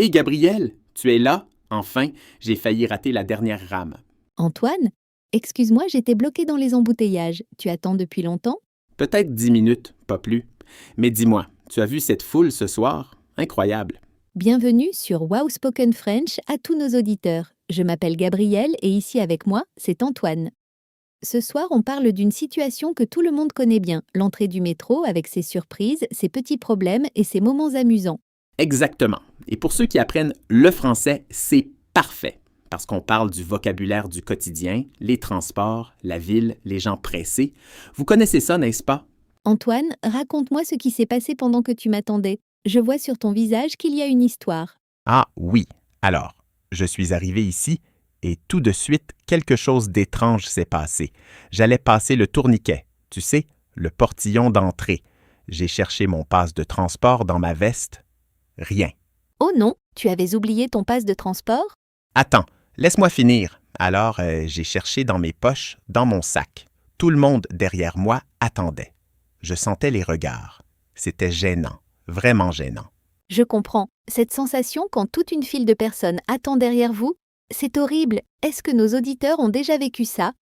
Hé Gabriel, tu es là? Enfin, j'ai failli rater la dernière rame. Antoine, excuse-moi, j'étais bloqué dans les embouteillages. Tu attends depuis longtemps? Peut-être 10 minutes, pas plus. Mais dis-moi, tu as vu cette foule ce soir? Incroyable. Bienvenue sur Wow Spoken French à tous nos auditeurs. Je m'appelle Gabrielle et ici avec moi, c'est Antoine. Ce soir, on parle d'une situation que tout le monde connaît bien, l'entrée du métro avec ses surprises, ses petits problèmes et ses moments amusants. Exactement. Et pour ceux qui apprennent le français, c'est parfait. Parce qu'on parle du vocabulaire du quotidien, les transports, la ville, les gens pressés. Vous connaissez ça, n'est-ce pas? Antoine, raconte-moi ce qui s'est passé pendant que tu m'attendais. Je vois sur ton visage qu'il y a une histoire. Ah oui, alors, je suis arrivé ici et tout de suite, quelque chose d'étrange s'est passé. J'allais passer le tourniquet, tu sais, le portillon d'entrée. J'ai cherché mon passe de transport dans ma veste. Rien. Oh non, tu avais oublié ton passe de transport? Attends, laisse-moi finir. Alors, j'ai cherché dans mes poches, dans mon sac. Tout le monde derrière moi attendait. Je sentais les regards. C'était gênant, vraiment gênant. Je comprends. Cette sensation quand toute une file de personnes attend derrière vous, c'est horrible. Est-ce que nos auditeurs ont déjà vécu ça?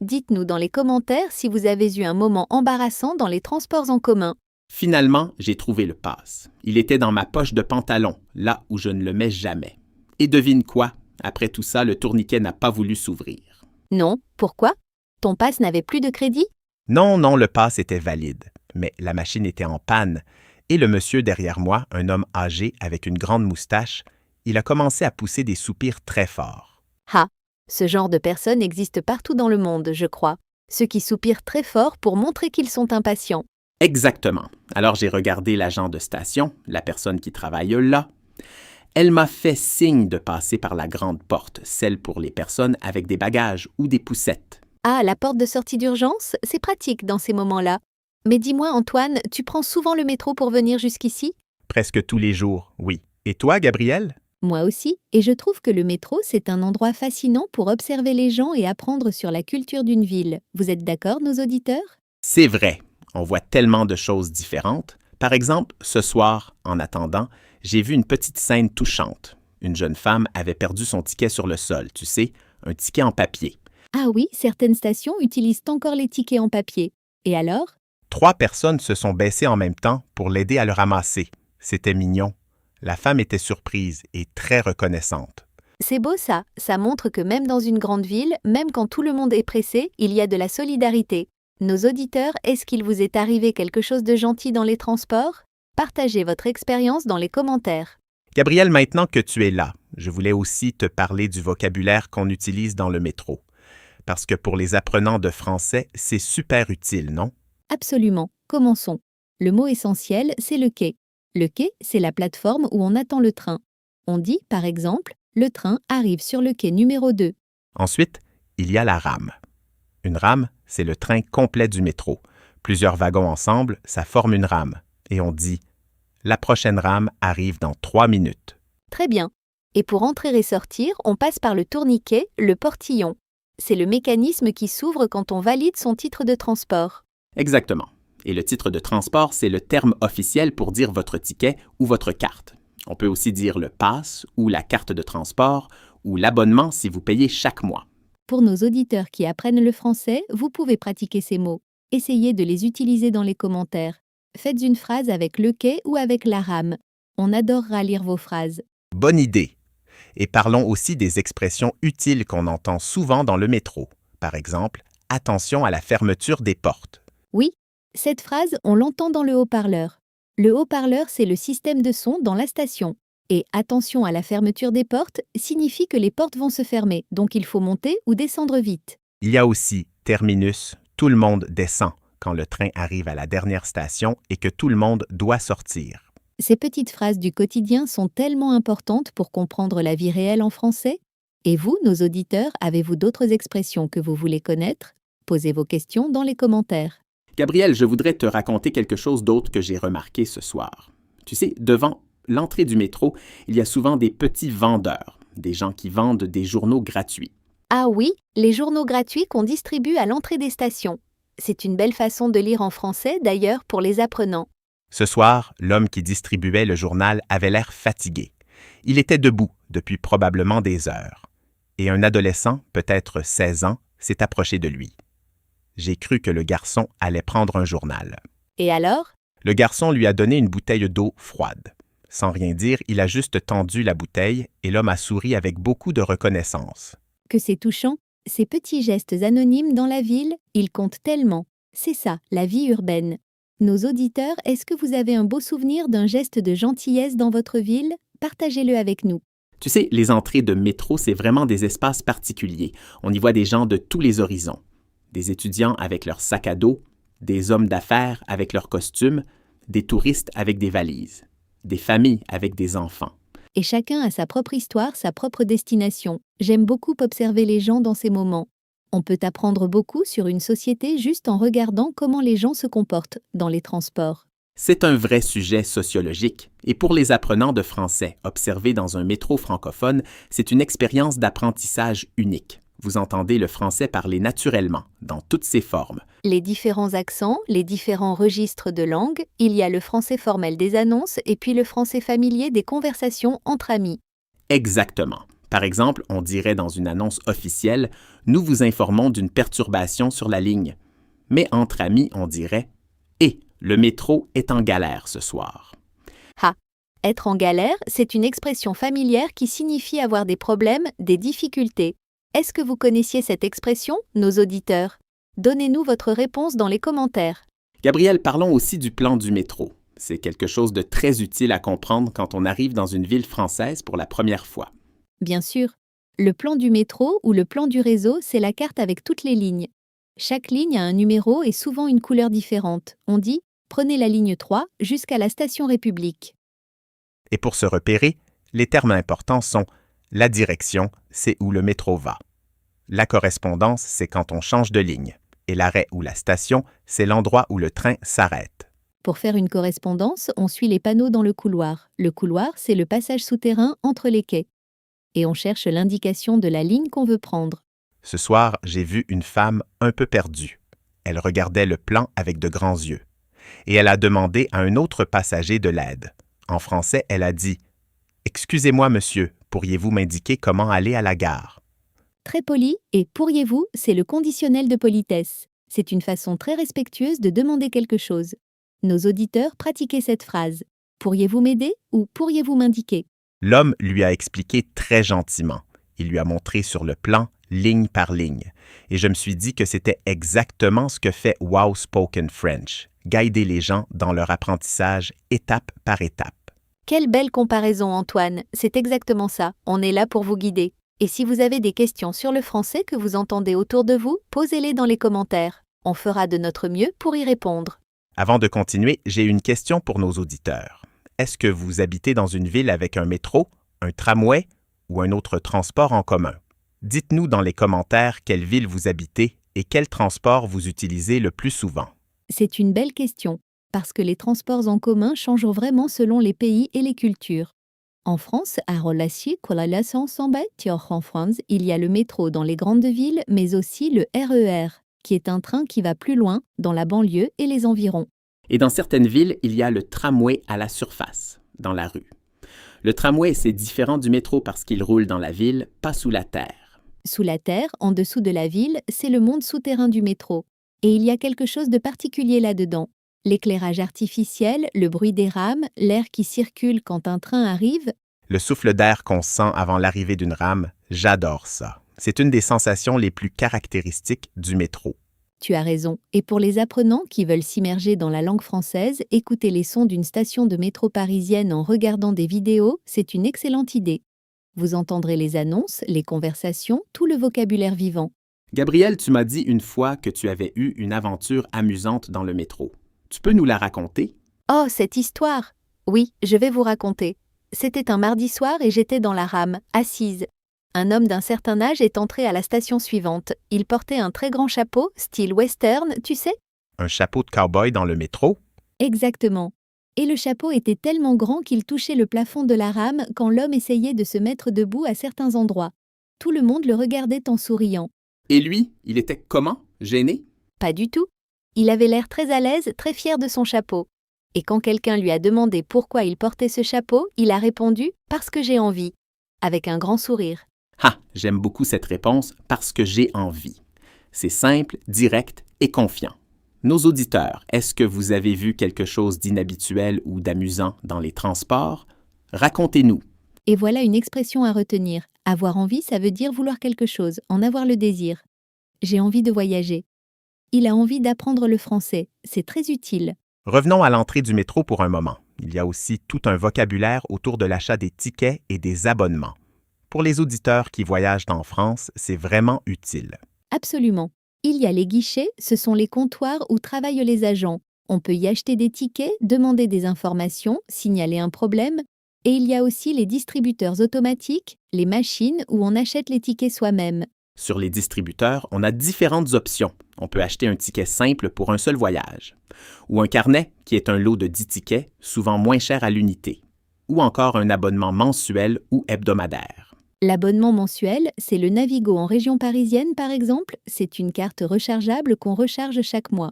Dites-nous dans les commentaires si vous avez eu un moment embarrassant dans les transports en commun. Finalement, j'ai trouvé le passe. Il était dans ma poche de pantalon, là où je ne le mets jamais. Et devine quoi? Après tout ça, le tourniquet n'a pas voulu s'ouvrir. Non, pourquoi? Ton passe n'avait plus de crédit? Non, non, le passe était valide, mais la machine était en panne. Et le monsieur derrière moi, un homme âgé avec une grande moustache, il a commencé à pousser des soupirs très forts. Ah, ce genre de personnes existe partout dans le monde, je crois. Ceux qui soupirent très fort pour montrer qu'ils sont impatients. Exactement. Alors j'ai regardé l'agent de station, la personne qui travaille là. Elle m'a fait signe de passer par la grande porte, celle pour les personnes avec des bagages ou des poussettes. Ah, la porte de sortie d'urgence, c'est pratique dans ces moments-là. Mais dis-moi, Antoine, tu prends souvent le métro pour venir jusqu'ici? Presque tous les jours, oui. Et toi, Gabriel? Moi aussi, et je trouve que le métro, c'est un endroit fascinant pour observer les gens et apprendre sur la culture d'une ville. Vous êtes d'accord, nos auditeurs? C'est vrai, on voit tellement de choses différentes. Par exemple, ce soir, en attendant, j'ai vu une petite scène touchante. Une jeune femme avait perdu son ticket sur le sol, tu sais, un ticket en papier. Ah oui, certaines stations utilisent encore les tickets en papier. Et alors? 3 personnes se sont baissées en même temps pour l'aider à le ramasser. C'était mignon. La femme était surprise et très reconnaissante. C'est beau ça, ça montre que même dans une grande ville, même quand tout le monde est pressé, il y a de la solidarité. Nos auditeurs, est-ce qu'il vous est arrivé quelque chose de gentil dans les transports? Partagez votre expérience dans les commentaires. Gabriel, maintenant que tu es là, je voulais aussi te parler du vocabulaire qu'on utilise dans le métro. Parce que pour les apprenants de français, c'est super utile, non? Absolument, commençons. Le mot essentiel, c'est le quai. Le quai, c'est la plateforme où on attend le train. On dit, par exemple, le train arrive sur le quai numéro 2. Ensuite, il y a la rame. Une rame, c'est le train complet du métro. Plusieurs wagons ensemble, ça forme une rame. Et on dit « La prochaine rame arrive dans 3 minutes ». Très bien. Et pour entrer et sortir, on passe par le tourniquet, le portillon. C'est le mécanisme qui s'ouvre quand on valide son titre de transport. Exactement. Et le titre de transport, c'est le terme officiel pour dire votre ticket ou votre carte. On peut aussi dire le pass ou la carte de transport ou l'abonnement si vous payez chaque mois. Pour nos auditeurs qui apprennent le français, vous pouvez pratiquer ces mots. Essayez de les utiliser dans les commentaires. Faites une phrase avec le quai ou avec la rame. On adorera lire vos phrases. Bonne idée! Et parlons aussi des expressions utiles qu'on entend souvent dans le métro. Par exemple, « Attention à la fermeture des portes ». Oui, cette phrase, on l'entend dans le haut-parleur. Le haut-parleur, c'est le système de son dans la station. Et attention à la fermeture des portes signifie que les portes vont se fermer, donc il faut monter ou descendre vite. Il y a aussi terminus, tout le monde descend quand le train arrive à la dernière station et que tout le monde doit sortir. Ces petites phrases du quotidien sont tellement importantes pour comprendre la vie réelle en français. Et vous, nos auditeurs, avez-vous d'autres expressions que vous voulez connaître? Posez vos questions dans les commentaires. Gabriel, je voudrais te raconter quelque chose d'autre que j'ai remarqué ce soir. Tu sais, devant l'entrée du métro, il y a souvent des petits vendeurs, des gens qui vendent des journaux gratuits. Ah oui, les journaux gratuits qu'on distribue à l'entrée des stations. C'est une belle façon de lire en français, d'ailleurs, pour les apprenants. Ce soir, l'homme qui distribuait le journal avait l'air fatigué. Il était debout depuis probablement des heures. Et un adolescent, peut-être 16 ans, s'est approché de lui. J'ai cru que le garçon allait prendre un journal. Et alors? Le garçon lui a donné une bouteille d'eau froide. Sans rien dire, il a juste tendu la bouteille et l'homme a souri avec beaucoup de reconnaissance. Que c'est touchant. Ces petits gestes anonymes dans la ville, ils comptent tellement. C'est ça, la vie urbaine. Nos auditeurs, est-ce que vous avez un beau souvenir d'un geste de gentillesse dans votre ville? Partagez-le avec nous. Tu sais, les entrées de métro, c'est vraiment des espaces particuliers. On y voit des gens de tous les horizons. Des étudiants avec leurs sacs à dos, des hommes d'affaires avec leurs costumes, des touristes avec des valises, des familles avec des enfants. Et chacun a sa propre histoire, sa propre destination. J'aime beaucoup observer les gens dans ces moments. On peut apprendre beaucoup sur une société juste en regardant comment les gens se comportent dans les transports. C'est un vrai sujet sociologique, et pour les apprenants de français observés dans un métro francophone, c'est une expérience d'apprentissage unique. Vous entendez le français parler naturellement, dans toutes ses formes. Les différents accents, les différents registres de langue, il y a le français formel des annonces et puis le français familier des conversations entre amis. Exactement. Par exemple, on dirait dans une annonce officielle « Nous vous informons d'une perturbation sur la ligne ». Mais entre amis, on dirait « Et le métro est en galère ce soir ». Être en galère, c'est une expression familière qui signifie avoir des problèmes, des difficultés. Est-ce que vous connaissiez cette expression, nos auditeurs? Donnez-nous votre réponse dans les commentaires. Gabriel, parlons aussi du plan du métro. C'est quelque chose de très utile à comprendre quand on arrive dans une ville française pour la première fois. Bien sûr, le plan du métro ou le plan du réseau, c'est la carte avec toutes les lignes. Chaque ligne a un numéro et souvent une couleur différente. On dit « Prenez la ligne 3 jusqu'à la station République ». Et pour se repérer, les termes importants sont la direction, c'est où le métro va. La correspondance, c'est quand on change de ligne. Et l'arrêt ou la station, c'est l'endroit où le train s'arrête. Pour faire une correspondance, on suit les panneaux dans le couloir. Le couloir, c'est le passage souterrain entre les quais. Et on cherche l'indication de la ligne qu'on veut prendre. Ce soir, j'ai vu une femme un peu perdue. Elle regardait le plan avec de grands yeux. Et elle a demandé à un autre passager de l'aide. En français, elle a dit « Excusez-moi, monsieur, pourriez-vous m'indiquer comment aller à la gare ?» Très poli, et pourriez-vous, c'est le conditionnel de politesse. C'est une façon très respectueuse de demander quelque chose. Nos auditeurs pratiquaient cette phrase. Pourriez-vous m'aider ou pourriez-vous m'indiquer? L'homme lui a expliqué très gentiment. Il lui a montré sur le plan, ligne par ligne. Et je me suis dit que c'était exactement ce que fait Wow Spoken French, guider les gens dans leur apprentissage étape par étape. Quelle belle comparaison, Antoine. C'est exactement ça. On est là pour vous guider. Et si vous avez des questions sur le français que vous entendez autour de vous, posez-les dans les commentaires. On fera de notre mieux pour y répondre. Avant de continuer, j'ai une question pour nos auditeurs. Est-ce que vous habitez dans une ville avec un métro, un tramway ou un autre transport en commun? Dites-nous dans les commentaires quelle ville vous habitez et quel transport vous utilisez le plus souvent. C'est une belle question, parce que les transports en commun changent vraiment selon les pays et les cultures. En France, à Rollacier, en France, il y a le métro dans les grandes villes, mais aussi le RER, qui est un train qui va plus loin, dans la banlieue et les environs. Et dans certaines villes, il y a le tramway à la surface, dans la rue. Le tramway, c'est différent du métro parce qu'il roule dans la ville, pas sous la terre. Sous la terre, en dessous de la ville, c'est le monde souterrain du métro. Et il y a quelque chose de particulier là-dedans. L'éclairage artificiel, le bruit des rames, l'air qui circule quand un train arrive. Le souffle d'air qu'on sent avant l'arrivée d'une rame, j'adore ça. C'est une des sensations les plus caractéristiques du métro. Tu as raison. Et pour les apprenants qui veulent s'immerger dans la langue française, écouter les sons d'une station de métro parisienne en regardant des vidéos, c'est une excellente idée. Vous entendrez les annonces, les conversations, tout le vocabulaire vivant. Gabriel, tu m'as dit une fois que tu avais eu une aventure amusante dans le métro. Tu peux nous la raconter? Oh, cette histoire! Oui, je vais vous raconter. C'était un mardi soir et j'étais dans la rame, assise. Un homme d'un certain âge est entré à la station suivante. Il portait un très grand chapeau, style western, tu sais? Un chapeau de cow-boy dans le métro? Exactement. Et le chapeau était tellement grand qu'il touchait le plafond de la rame quand l'homme essayait de se mettre debout à certains endroits. Tout le monde le regardait en souriant. Et lui, il était comment? Gêné? Pas du tout. Il avait l'air très à l'aise, très fier de son chapeau. Et quand quelqu'un lui a demandé pourquoi il portait ce chapeau, il a répondu « parce que j'ai envie », avec un grand sourire. Ah, j'aime beaucoup cette réponse parce que j'ai envie. C'est simple, direct et confiant. Nos auditeurs, est-ce que vous avez vu quelque chose d'inhabituel ou d'amusant dans les transports? Racontez-nous. Et voilà une expression à retenir. Avoir envie, ça veut dire vouloir quelque chose, en avoir le désir. J'ai envie de voyager. Il a envie d'apprendre le français. C'est très utile. Revenons à l'entrée du métro pour un moment. Il y a aussi tout un vocabulaire autour de l'achat des tickets et des abonnements. Pour les auditeurs qui voyagent en France, c'est vraiment utile. Absolument. Il y a les guichets, ce sont les comptoirs où travaillent les agents. On peut y acheter des tickets, demander des informations, signaler un problème. Et il y a aussi les distributeurs automatiques, les machines où on achète les tickets soi-même. Sur les distributeurs, on a différentes options. On peut acheter un ticket simple pour un seul voyage, ou un carnet qui est un lot de 10 tickets, souvent moins cher à l'unité, ou encore un abonnement mensuel ou hebdomadaire. L'abonnement mensuel, c'est le Navigo en région parisienne par exemple, c'est une carte rechargeable qu'on recharge chaque mois.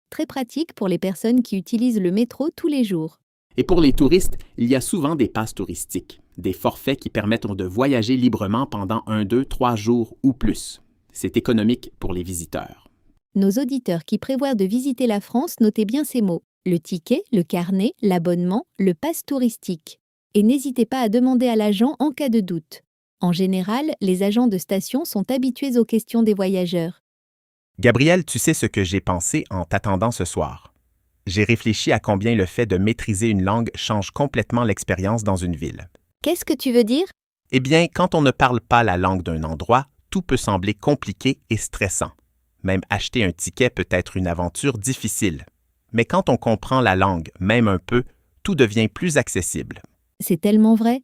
Très pratique pour les personnes qui utilisent le métro tous les jours. Et pour les touristes, il y a souvent des passes touristiques, des forfaits qui permettent de voyager librement pendant 1, 2, 3 jours ou plus. C'est économique pour les visiteurs. Nos auditeurs qui prévoient de visiter la France, notez bien ces mots. Le ticket, le carnet, l'abonnement, le pass touristique. Et n'hésitez pas à demander à l'agent en cas de doute. En général, les agents de station sont habitués aux questions des voyageurs. Gabriel, tu sais ce que j'ai pensé en t'attendant ce soir. J'ai réfléchi à combien le fait de maîtriser une langue change complètement l'expérience dans une ville. Qu'est-ce que tu veux dire? Eh bien, quand on ne parle pas la langue d'un endroit, tout peut sembler compliqué et stressant. Même acheter un ticket peut être une aventure difficile. Mais quand on comprend la langue, même un peu, tout devient plus accessible. C'est tellement vrai.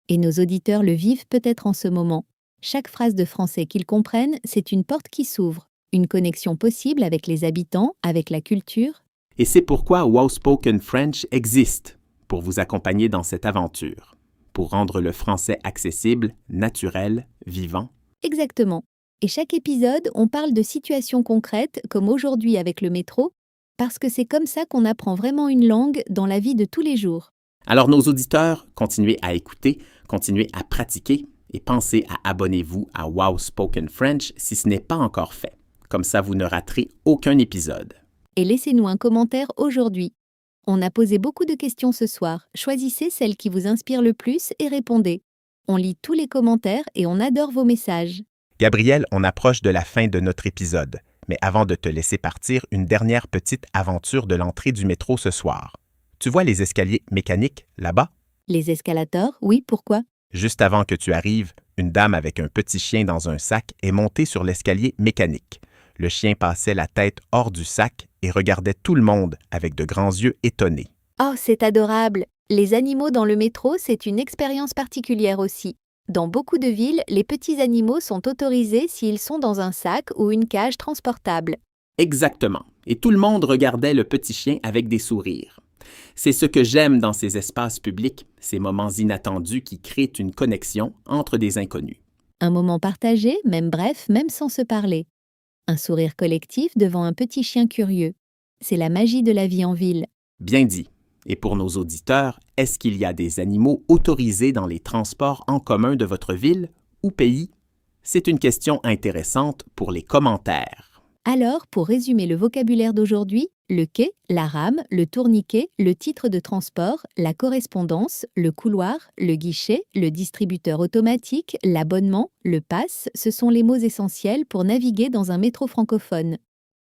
Et nos auditeurs le vivent peut-être en ce moment. Chaque phrase de français qu'ils comprennent, c'est une porte qui s'ouvre, une connexion possible avec les habitants, avec la culture. Et c'est pourquoi Wow Spoken French existe, pour vous accompagner dans cette aventure, pour rendre le français accessible, naturel, vivant. Exactement. Et chaque épisode, on parle de situations concrètes, comme aujourd'hui avec le métro, parce que c'est comme ça qu'on apprend vraiment une langue dans la vie de tous les jours. Alors nos auditeurs, continuez à écouter, continuez à pratiquer et pensez à abonnez-vous à Wow Spoken French si ce n'est pas encore fait. Comme ça, vous ne raterez aucun épisode. Et laissez-nous un commentaire aujourd'hui. On a posé beaucoup de questions ce soir. Choisissez celle qui vous inspire le plus et répondez. On lit tous les commentaires et on adore vos messages. Gabriel, on approche de la fin de notre épisode. Mais avant de te laisser partir, une dernière petite aventure de l'entrée du métro ce soir. Tu vois les escaliers mécaniques là-bas? Les escalators, oui, pourquoi? Juste avant que tu arrives, une dame avec un petit chien dans un sac est montée sur l'escalier mécanique. Le chien passait la tête hors du sac et regardait tout le monde avec de grands yeux étonnés. Oh, c'est adorable! Les animaux dans le métro, c'est une expérience particulière aussi. Dans beaucoup de villes, les petits animaux sont autorisés s'ils sont dans un sac ou une cage transportable. Exactement. Et tout le monde regardait le petit chien avec des sourires. C'est ce que j'aime dans ces espaces publics, ces moments inattendus qui créent une connexion entre des inconnus. Un moment partagé, même bref, même sans se parler. Un sourire collectif devant un petit chien curieux. C'est la magie de la vie en ville. Bien dit. Et pour nos auditeurs, est-ce qu'il y a des animaux autorisés dans les transports en commun de votre ville ou pays? C'est une question intéressante pour les commentaires. Alors, pour résumer le vocabulaire d'aujourd'hui, le quai, la rame, le tourniquet, le titre de transport, la correspondance, le couloir, le guichet, le distributeur automatique, l'abonnement, le pass, ce sont les mots essentiels pour naviguer dans un métro francophone.